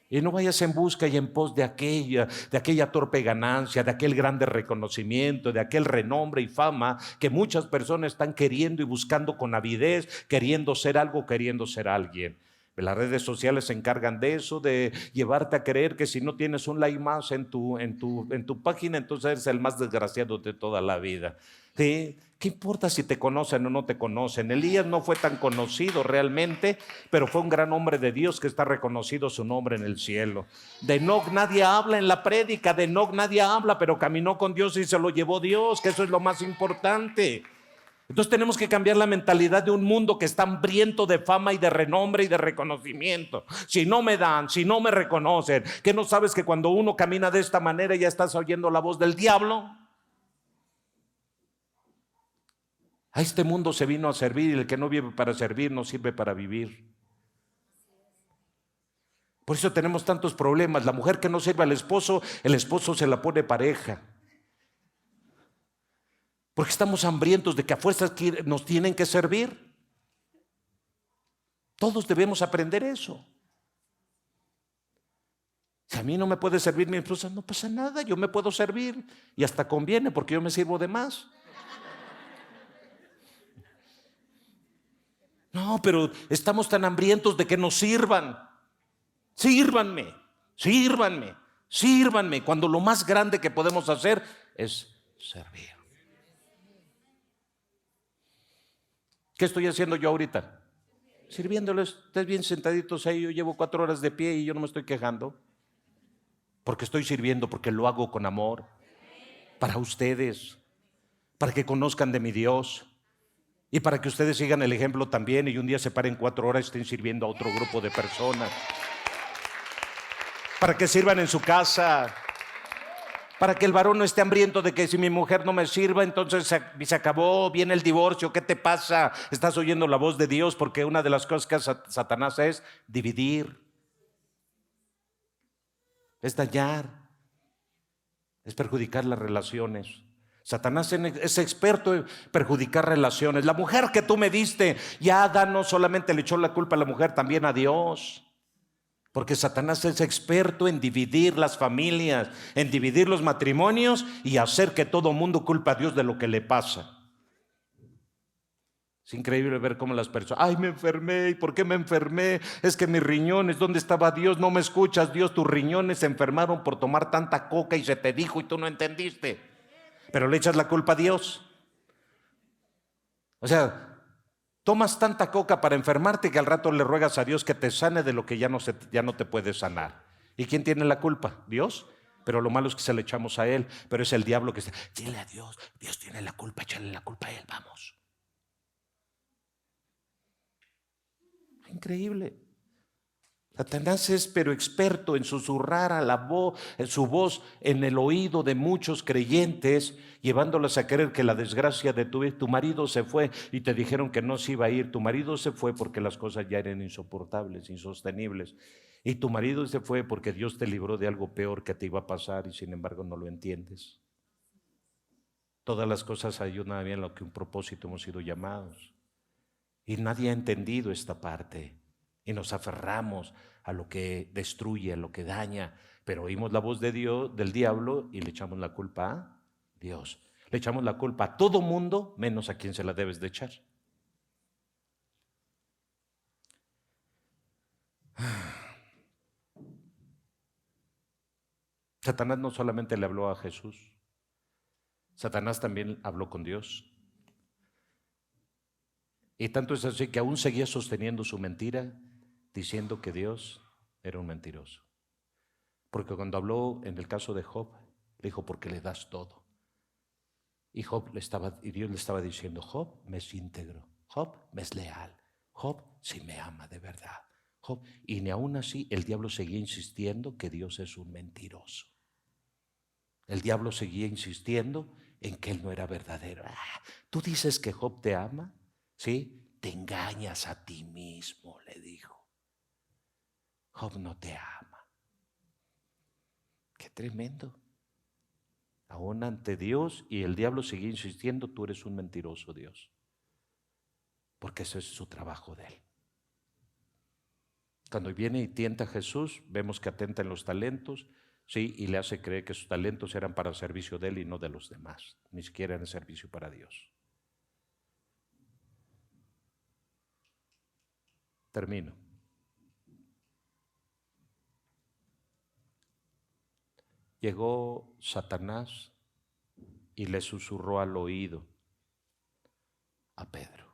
Y no vayas en busca y en pos de aquella torpe ganancia, de aquel grande reconocimiento, de aquel renombre y fama que muchas personas están queriendo y buscando con avidez, queriendo ser algo, queriendo ser alguien. Las redes sociales se encargan de eso, de llevarte a creer que si no tienes un like más en tu página, entonces eres el más desgraciado de toda la vida. ¿Sí? ¿Qué importa si te conocen o no te conocen? Elías no fue tan conocido realmente, pero fue un gran hombre de Dios que está reconocido su nombre en el cielo. De Enoc nadie habla en la prédica, de Enoc nadie habla, pero caminó con Dios y se lo llevó Dios, que eso es lo más importante. Entonces tenemos que cambiar la mentalidad de un mundo que está hambriento de fama y de renombre y de reconocimiento. Si no me dan, si no me reconocen, ¿qué no sabes que cuando uno camina de esta manera ya estás oyendo la voz del diablo? A este mundo se vino a servir y el que no vive para servir no sirve para vivir. Por eso tenemos tantos problemas. La mujer que no sirve al esposo, el esposo se la pone pareja. Porque estamos hambrientos de que a fuerzas nos tienen que servir. Todos debemos aprender eso. Si a mí no me puede servir mi esposa, no pasa nada, yo me puedo servir. Y hasta conviene porque yo me sirvo de más. No, pero estamos tan hambrientos de que nos sirvan. Sírvanme, sírvanme, sírvanme, cuando lo más grande que podemos hacer es servir. ¿Qué estoy haciendo yo ahorita? Sirviéndoles. Ustedes bien sentaditos ahí, yo llevo 4 horas de pie y yo no me estoy quejando. Porque estoy sirviendo, porque lo hago con amor. Para ustedes, para que conozcan de mi Dios. Y para que ustedes sigan el ejemplo también y un día se paren 4 horas y estén sirviendo a otro grupo de personas. Para que sirvan en su casa, para que el varón no esté hambriento de que si mi mujer no me sirva, entonces se acabó, viene el divorcio. ¿Qué te pasa? Estás oyendo la voz de Dios, porque una de las cosas que hace Satanás es dividir, es dañar, es perjudicar las relaciones. Satanás es experto en perjudicar relaciones. La mujer que tú me diste, ya Adán no solamente le echó la culpa a la mujer, también a Dios. Porque Satanás es experto en dividir las familias, en dividir los matrimonios y hacer que todo mundo culpe a Dios de lo que le pasa. Es increíble ver cómo las personas, ay, me enfermé, ¿y por qué me enfermé? Es que mis riñones, ¿dónde estaba Dios? No me escuchas, Dios, tus riñones se enfermaron por tomar tanta coca y se te dijo y tú no entendiste. Pero le echas la culpa a Dios. O sea, tomas tanta coca para enfermarte que al rato le ruegas a Dios que te sane de lo que ya no te puede sanar. ¿Y quién tiene la culpa? Dios. Pero lo malo es que se le echamos a Él. Pero es el diablo que está, dile a Dios, Dios tiene la culpa, échale la culpa a Él, vamos. Increíble. Satanás es pero experto en susurrar en su voz en el oído de muchos creyentes, llevándolos a creer que la desgracia de tu marido se fue y te dijeron que no se iba a ir. Tu marido se fue porque las cosas ya eran insoportables, insostenibles. Y tu marido se fue porque Dios te libró de algo peor que te iba a pasar y sin embargo no lo entiendes. Todas las cosas ayudan bien a lo que un propósito hemos sido llamados. Y nadie ha entendido esta parte. Y nos aferramos a lo que destruye, a lo que daña, pero oímos la voz de Dios, del diablo, y le echamos la culpa a Dios. Le echamos la culpa a todo mundo, menos a quien se la debes de echar. Satanás no solamente le habló a Jesús, Satanás también habló con Dios. Y tanto es así que aún seguía sosteniendo su mentira, diciendo que Dios era un mentiroso. Porque cuando habló en el caso de Job, le dijo, ¿por qué le das todo? Y Dios le estaba diciendo, Job me es íntegro, Job me es leal, Job sí me ama de verdad. Job, y ni aún así el diablo seguía insistiendo que Dios es un mentiroso. El diablo seguía insistiendo en que él no era verdadero. ¿Tú dices que Job te ama? ¿Sí? Te engañas a ti mismo, le dijo. Job no te ama. Qué tremendo. Aún ante Dios, y el diablo sigue insistiendo, tú eres un mentiroso, Dios. Porque ese es su trabajo de él. Cuando viene y tienta a Jesús, vemos que atenta en los talentos, sí, y le hace creer que sus talentos eran para servicio de él y no de los demás, ni siquiera eran servicio para Dios. Termino. Llegó Satanás y le susurró al oído a Pedro.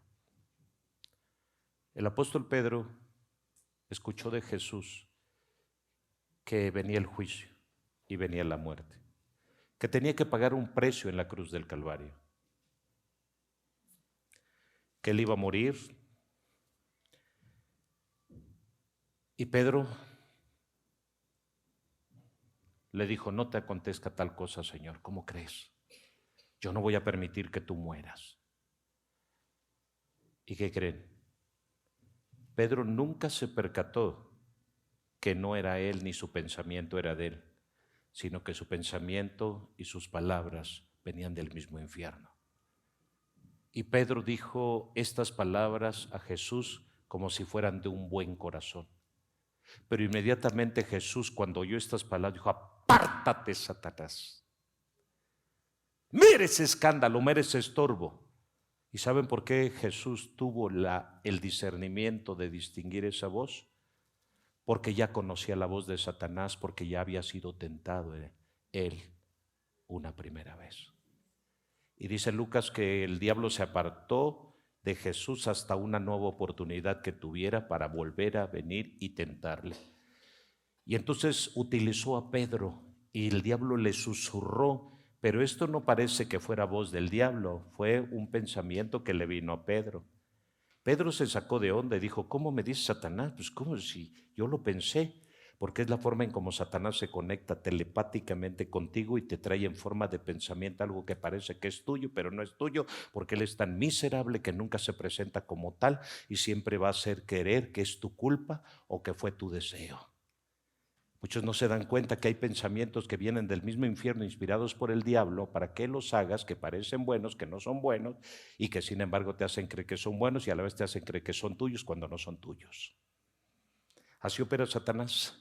El apóstol Pedro escuchó de Jesús que venía el juicio y venía la muerte, que tenía que pagar un precio en la cruz del Calvario. que él iba a morir. Y Pedro le dijo, no te acontezca tal cosa, Señor, ¿cómo crees? Yo no voy a permitir que tú mueras. ¿Y qué creen? Pedro nunca se percató que no era él ni su pensamiento era de él, sino que su pensamiento y sus palabras venían del mismo infierno. Y Pedro dijo estas palabras a Jesús como si fueran de un buen corazón. Pero inmediatamente Jesús, cuando oyó estas palabras, dijo, apártate, Satanás. Mira ese escándalo, mira ese estorbo. ¿Y saben por qué Jesús tuvo el discernimiento de distinguir esa voz? Porque ya conocía la voz de Satanás, porque ya había sido tentado él una primera vez. Y dice Lucas que el diablo se apartó de Jesús hasta una nueva oportunidad que tuviera para volver a venir y tentarle. Y entonces utilizó a Pedro y el diablo le susurró, pero esto no parece que fuera voz del diablo, fue un pensamiento que le vino a Pedro. Pedro se sacó de onda y dijo, ¿cómo me dice Satanás? Pues ¿cómo si yo lo pensé? Porque es la forma en cómo Satanás se conecta telepáticamente contigo y te trae en forma de pensamiento algo que parece que es tuyo, pero no es tuyo, porque él es tan miserable que nunca se presenta como tal y siempre va a hacer querer que es tu culpa o que fue tu deseo. Muchos no se dan cuenta que hay pensamientos que vienen del mismo infierno inspirados por el diablo para que los hagas, que parecen buenos, que no son buenos y que sin embargo te hacen creer que son buenos y a la vez te hacen creer que son tuyos cuando no son tuyos. Así opera Satanás.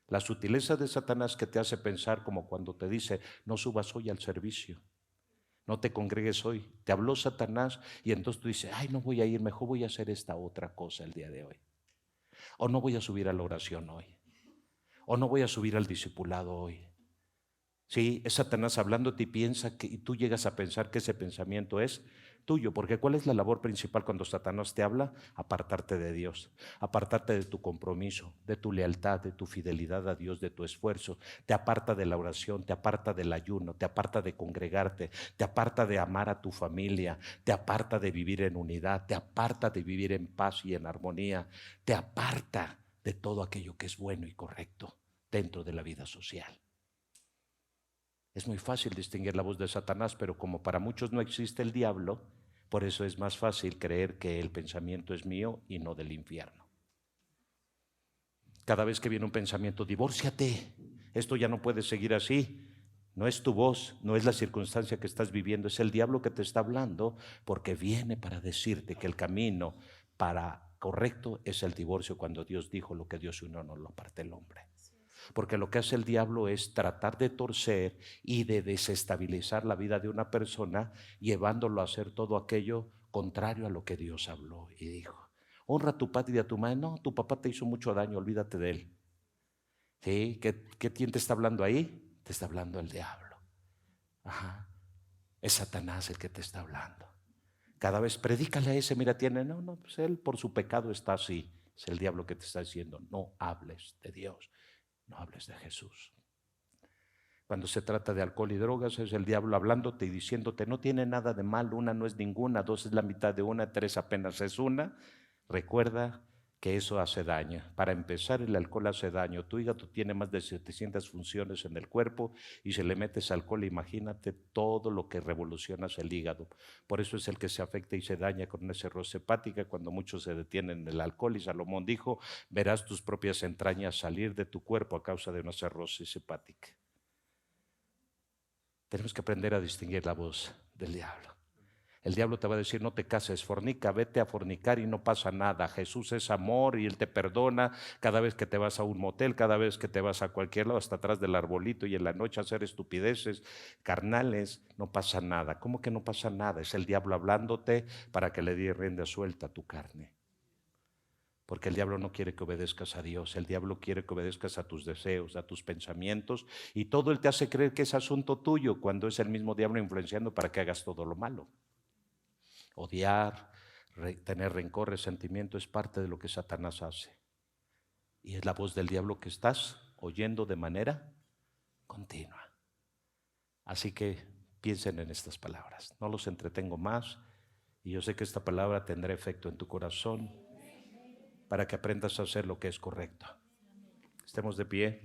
La sutileza de Satanás que te hace pensar como cuando te dice, no subas hoy al servicio, no te congregues hoy. Te habló Satanás y entonces tú dices, ay, no voy a ir, mejor voy a hacer esta otra cosa el día de hoy. O no voy a subir a la oración hoy. O no voy a subir al discipulado hoy. Sí, es Satanás hablándote y piensa que, y tú llegas a pensar que ese pensamiento es tuyo, porque ¿cuál es la labor principal cuando Satanás te habla? Apartarte de Dios, apartarte de tu compromiso, de tu lealtad, de tu fidelidad a Dios, de tu esfuerzo. Te aparta de la oración, te aparta del ayuno, te aparta de congregarte, te aparta de amar a tu familia, te aparta de vivir en unidad, te aparta de vivir en paz y en armonía, te aparta de todo aquello que es bueno y correcto dentro de la vida social. Es muy fácil distinguir la voz de Satanás, pero como para muchos no existe el diablo, por eso es más fácil creer que el pensamiento es mío y no del infierno. Cada vez que viene un pensamiento, divórciate, esto ya no puede seguir así. No es tu voz, no es la circunstancia que estás viviendo, es el diablo que te está hablando porque viene para decirte que el camino para correcto es el divorcio cuando Dios dijo lo que Dios unió no lo aparte el hombre. Porque lo que hace el diablo es tratar de torcer y de desestabilizar la vida de una persona, llevándolo a hacer todo aquello contrario a lo que Dios habló y dijo. Honra a tu padre y a tu madre. No, tu papá te hizo mucho daño, olvídate de él. ¿Sí? ¿Quién te está hablando ahí? Te está hablando el diablo. Ajá. Es Satanás el que te está hablando. Cada vez predícale a ese, mira, no, pues él por su pecado está así. Es el diablo que te está diciendo, no hables de Dios. No hables de Jesús. Cuando se trata de alcohol y drogas es el diablo hablándote y diciéndote no tiene nada de mal, una no es ninguna, dos es la mitad de una, tres apenas es una. Recuerda que eso hace daño. Para empezar, el alcohol hace daño. Tu hígado tiene más de 700 funciones en el cuerpo y si le metes alcohol, imagínate todo lo que revolucionas el hígado. Por eso es el que se afecta y se daña con una cirrosis hepática cuando muchos se detienen en el alcohol. Y Salomón dijo, verás tus propias entrañas salir de tu cuerpo a causa de una cirrosis hepática. Tenemos que aprender a distinguir la voz del diablo. El diablo te va a decir, no te cases, fornica, vete a fornicar y no pasa nada. Jesús es amor y Él te perdona cada vez que te vas a un motel, cada vez que te vas a cualquier lado, hasta atrás del arbolito y en la noche a hacer estupideces carnales, no pasa nada. ¿Cómo que no pasa nada? Es el diablo hablándote para que le dé rienda suelta a tu carne. Porque el diablo no quiere que obedezcas a Dios, el diablo quiere que obedezcas a tus deseos, a tus pensamientos y todo él te hace creer que es asunto tuyo cuando es el mismo diablo influenciando para que hagas todo lo malo. Odiar, tener rencor, resentimiento es parte de lo que Satanás hace. Y es la voz del diablo que estás oyendo de manera continua. Así que piensen en estas palabras. No los entretengo más. Y yo sé que esta palabra tendrá efecto en tu corazón para que aprendas a hacer lo que es correcto. Estemos de pie.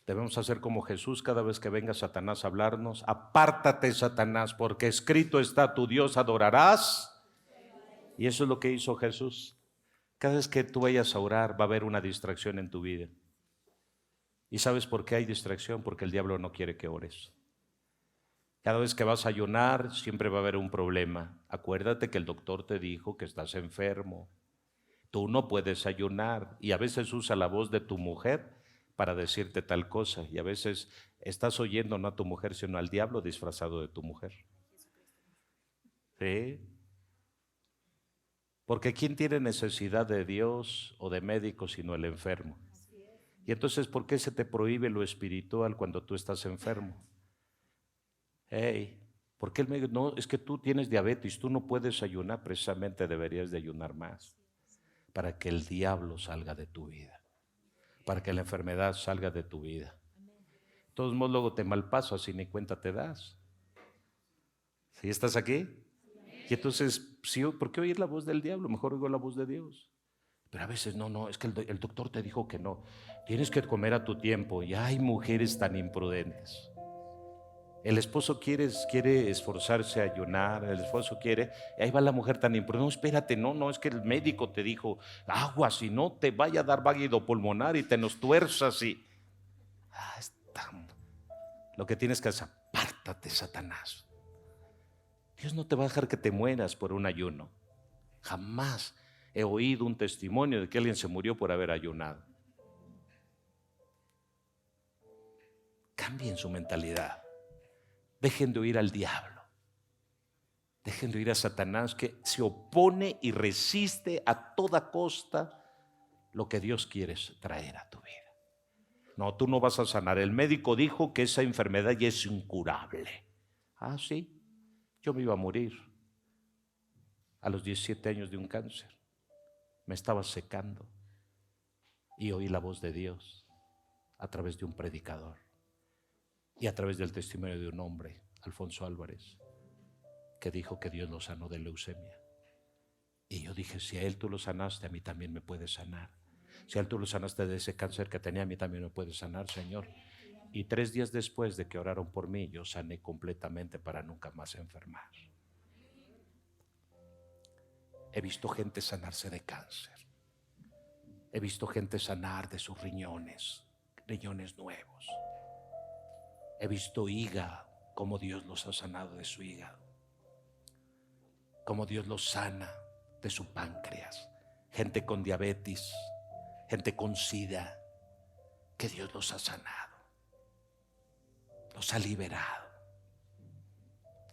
Debemos hacer como Jesús cada vez que venga Satanás a hablarnos. Apártate, Satanás, porque escrito está: tu Dios adorarás. Y eso es lo que hizo Jesús. Cada vez que tú vayas a orar va a haber una distracción en tu vida. ¿Y sabes por qué hay distracción? Porque el diablo no quiere que ores. Cada vez que vas a ayunar siempre va a haber un problema. Acuérdate que el doctor te dijo que estás enfermo. Tú no puedes ayunar. Y a veces usa la voz de tu mujer para decirte tal cosa. Y a veces estás oyendo no a tu mujer, sino al diablo disfrazado de tu mujer. ¿Sí? Porque ¿quién tiene necesidad de Dios o de médicos sino el enfermo? Y entonces, ¿por qué se te prohíbe lo espiritual cuando tú estás enfermo? Hey, ¿por qué el médico? No, es que tú tienes diabetes, tú no puedes ayunar. Precisamente deberías de ayunar más para que el diablo salga de tu vida, para que la enfermedad salga de tu vida. De todos modos, luego te malpasas y ni cuenta te das. ¿Sí estás aquí? Y entonces, ¿sí? ¿Por qué oír la voz del diablo? Mejor oigo la voz de Dios. Pero a veces no, es que el doctor te dijo que no. Tienes que comer a tu tiempo. Y hay mujeres tan imprudentes. El esposo quiere esforzarse a ayunar, el esposo quiere, y ahí va la mujer tan imprudente. No, espérate, no, es que el médico te dijo, agua, si no te vaya a dar váguido pulmonar y te nos tuerzas y... Lo que tienes que hacer, apártate, Satanás. Dios no te va a dejar que te mueras por un ayuno. Jamás he oído un testimonio de que alguien se murió por haber ayunado. Cambien su mentalidad. Dejen de oír al diablo. Dejen de oír a Satanás, que se opone y resiste a toda costa lo que Dios quiere traer a tu vida. No, tú no vas a sanar. El médico dijo que esa enfermedad ya es incurable. Ah, sí. Yo me iba a morir a los 17 años de un cáncer. Me estaba secando y oí la voz de Dios a través de un predicador y a través del testimonio de un hombre, Alfonso Álvarez, que dijo que Dios lo sanó de leucemia. Y yo dije, si a él tú lo sanaste, a mí también me puedes sanar. Si a él tú lo sanaste de ese cáncer que tenía, a mí también me puedes sanar, Señor. Y 3 días después de que oraron por mí, yo sané completamente para nunca más enfermar. He visto gente sanarse de cáncer. He visto gente sanar de sus riñones nuevos. He visto hígado, cómo Dios los ha sanado de su hígado. Cómo Dios los sana de su páncreas. Gente con diabetes, gente con SIDA, que Dios los ha sanado. Los ha liberado.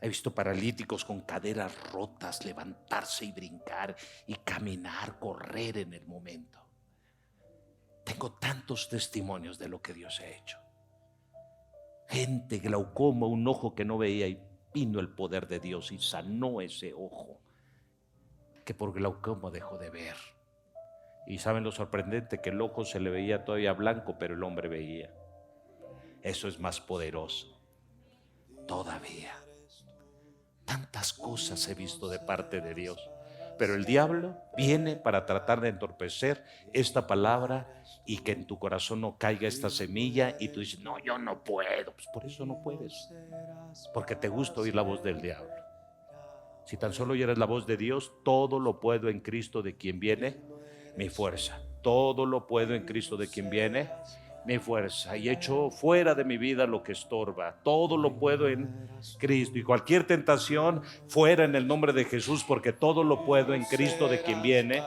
He visto paralíticos con caderas rotas levantarse y brincar y caminar, correr en el momento. Tengo tantos testimonios de lo que Dios ha hecho. Gente glaucoma, un ojo que no veía, y vino el poder de Dios y sanó ese ojo que por glaucoma dejó de ver. Y saben lo sorprendente, que el ojo se le veía todavía blanco, pero el hombre veía. Eso es más poderoso todavía. Tantas cosas he visto de parte de Dios, pero el diablo viene para tratar de entorpecer esta palabra y que en tu corazón no caiga esta semilla y tú dices, no, yo no puedo. Pues por eso no puedes, porque te gusta oír la voz del diablo. Si tan solo oyeras la voz de Dios, todo lo puedo en Cristo, de quien viene mi fuerza. Todo lo puedo en Cristo, de quien viene mi fuerza, y echo fuera de mi vida lo que estorba. Todo lo puedo en Cristo, y cualquier tentación fuera en el nombre de Jesús, porque todo lo puedo en Cristo, de quien viene.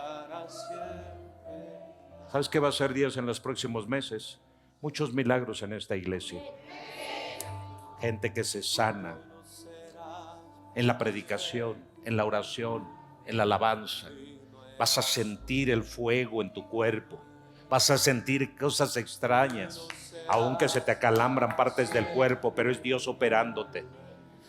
¿Sabes qué va a ser Dios en los próximos meses? Muchos milagros en esta iglesia. Gente que se sana en la predicación, en la oración, en la alabanza. Vas a sentir el fuego en tu cuerpo. Vas a sentir cosas extrañas, aunque se te acalambran partes del cuerpo, pero es Dios operándote.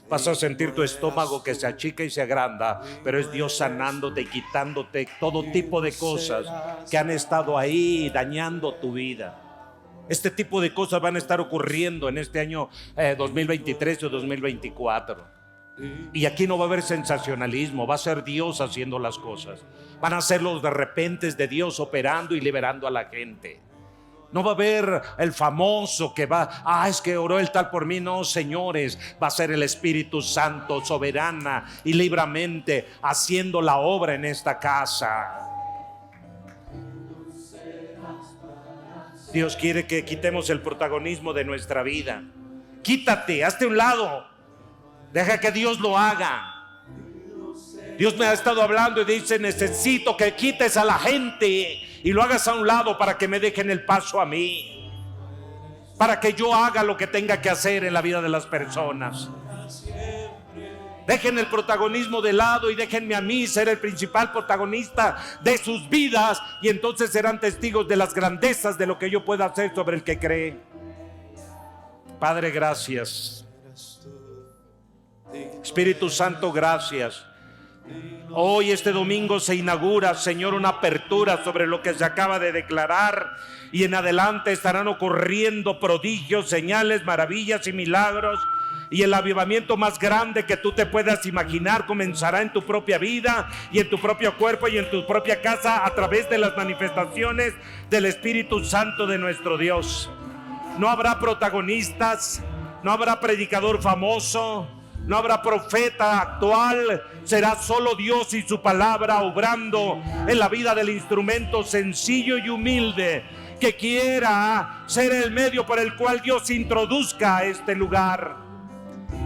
Vas a sentir tu estómago que se achica y se agranda, pero es Dios sanándote y quitándote todo tipo de cosas que han estado ahí dañando tu vida. Este tipo de cosas van a estar ocurriendo en este año 2023 o 2024. Y aquí no va a haber sensacionalismo, va a ser Dios haciendo las cosas. Van a ser los de repente de Dios operando y liberando a la gente. No va a haber el famoso que va, es que oró el tal por mí. No, señores, va a ser el Espíritu Santo soberana y libremente haciendo la obra en esta casa. Dios quiere que quitemos el protagonismo de nuestra vida. Quítate, hazte a un lado. Deja que Dios lo haga. Dios me ha estado hablando y dice: necesito que quites a la gente y lo hagas a un lado para que me dejen el paso a mí, para que yo haga lo que tenga que hacer en la vida de las personas. Dejen el protagonismo de lado y déjenme a mí ser el principal protagonista de sus vidas, y entonces serán testigos de las grandezas de lo que yo pueda hacer sobre el que cree. Padre, gracias. Espíritu Santo, gracias. Hoy, este domingo, se inaugura, Señor, una apertura sobre lo que se acaba de declarar, y en adelante estarán ocurriendo prodigios, señales, maravillas y milagros, y el avivamiento más grande que tú te puedas imaginar comenzará en tu propia vida y en tu propio cuerpo y en tu propia casa, a través de las manifestaciones del Espíritu Santo de nuestro Dios. No habrá protagonistas, no habrá predicador famoso, no habrá profeta actual. Será solo Dios y su palabra obrando en la vida del instrumento sencillo y humilde que quiera ser el medio por el cual Dios introduzca a este lugar.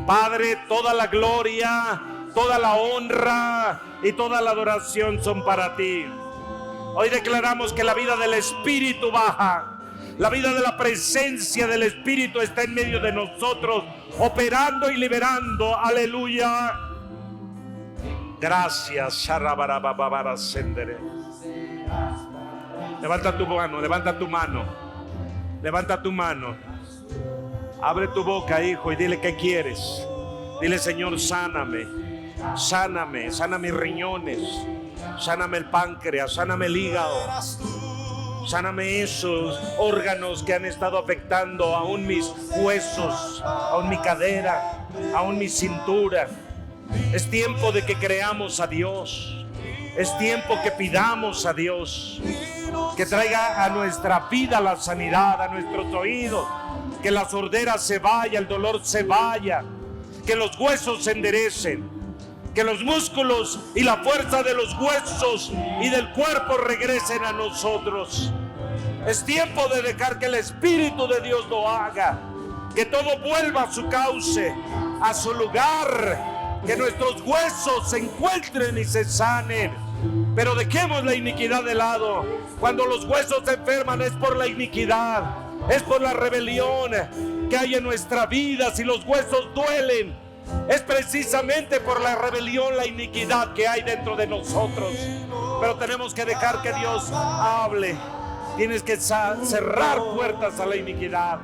Padre, toda la gloria, toda la honra y toda la adoración son para ti. Hoy declaramos que la vida del Espíritu baja. La vida de la presencia del Espíritu está en medio de nosotros, operando y liberando. Aleluya. Gracias. Levanta tu mano, levanta tu mano. Levanta tu mano. Abre tu boca, hijo, y dile qué quieres. Dile: Señor, sáname. Sáname, sana mis riñones. Sáname el páncreas, sáname el hígado. Sáname esos órganos que han estado afectando aún mis huesos, aún mi cadera, aún mi cintura. Es tiempo de que creamos a Dios. Es tiempo que pidamos a Dios que traiga a nuestra vida la sanidad, a nuestros oídos, que la sordera se vaya, el dolor se vaya, que los huesos se enderecen, que los músculos y la fuerza de los huesos y del cuerpo regresen a nosotros. Es tiempo de dejar que el Espíritu de Dios lo haga, que todo vuelva a su cauce, a su lugar, que nuestros huesos se encuentren y se sanen. Pero dejemos la iniquidad de lado. Cuando los huesos se enferman es por la iniquidad, es por la rebelión que hay en nuestra vida. Si los huesos duelen, es precisamente por la rebelión, la iniquidad que hay dentro de nosotros. Pero tenemos que dejar que Dios hable. Tienes que cerrar puertas a la iniquidad,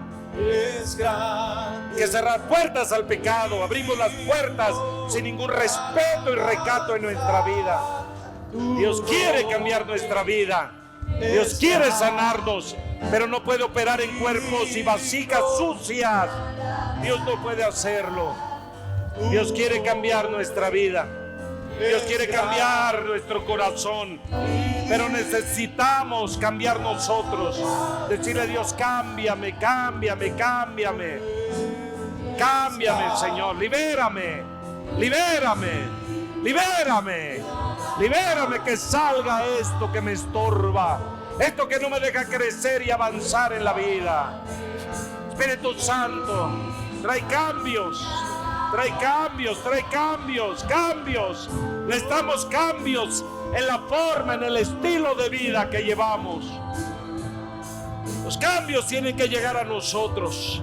que cerrar puertas al pecado. Abrimos las puertas sin ningún respeto y recato en nuestra vida. Dios quiere cambiar nuestra vida. Dios quiere sanarnos, pero no puede operar en cuerpos y vasijas sucias. Dios no puede hacerlo. Dios quiere cambiar nuestra vida. Dios quiere cambiar nuestro corazón, pero necesitamos cambiar nosotros. Decirle a Dios: cámbiame, cámbiame, cámbiame. Cámbiame, Señor, libérame, libérame, libérame. Libérame, que salga esto que me estorba, esto que no me deja crecer y avanzar en la vida. Espíritu Santo, trae cambios. Trae cambios, trae cambios, cambios. Necesitamos cambios en la forma, en el estilo de vida que llevamos. Los cambios tienen que llegar a nosotros.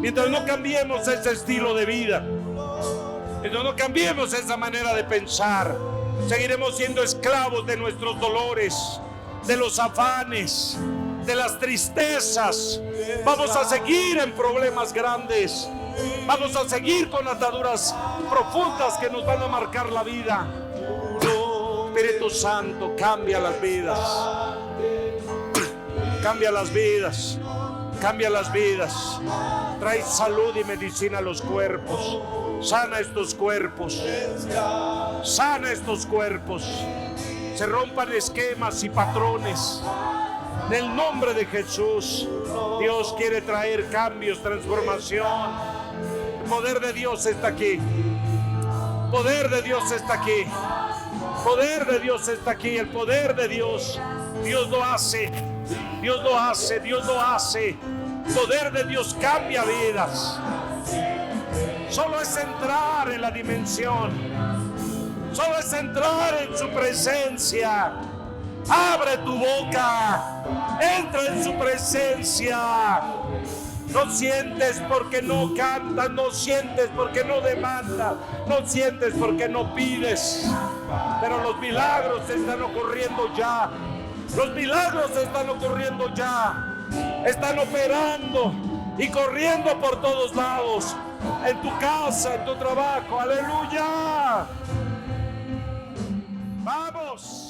Mientras no cambiemos ese estilo de vida, mientras no cambiemos esa manera de pensar, seguiremos siendo esclavos de nuestros dolores, de los afanes, de las tristezas. Vamos a seguir en problemas grandes. Vamos a seguir con ataduras profundas que nos van a marcar la vida. Espíritu Santo, cambia las vidas. Cambia las vidas. Cambia las vidas. Trae salud y medicina a los cuerpos. Sana estos cuerpos. Sana estos cuerpos. Se rompan esquemas y patrones. En el nombre de Jesús, Dios quiere traer cambios, transformación. El poder de Dios está aquí. El poder de Dios está aquí. El poder de Dios está aquí. El poder de Dios. Dios lo hace. Dios lo hace. Dios lo hace. El poder de Dios cambia vidas. Solo es entrar en la dimensión. Solo es entrar en su presencia. Abre tu boca. Entra en su presencia. No sientes porque no cantas. No sientes porque no demandas. No sientes porque no pides. Pero los milagros están ocurriendo ya. Los milagros están ocurriendo ya. Están operando y corriendo por todos lados. En tu casa, en tu trabajo. Aleluya. Vamos.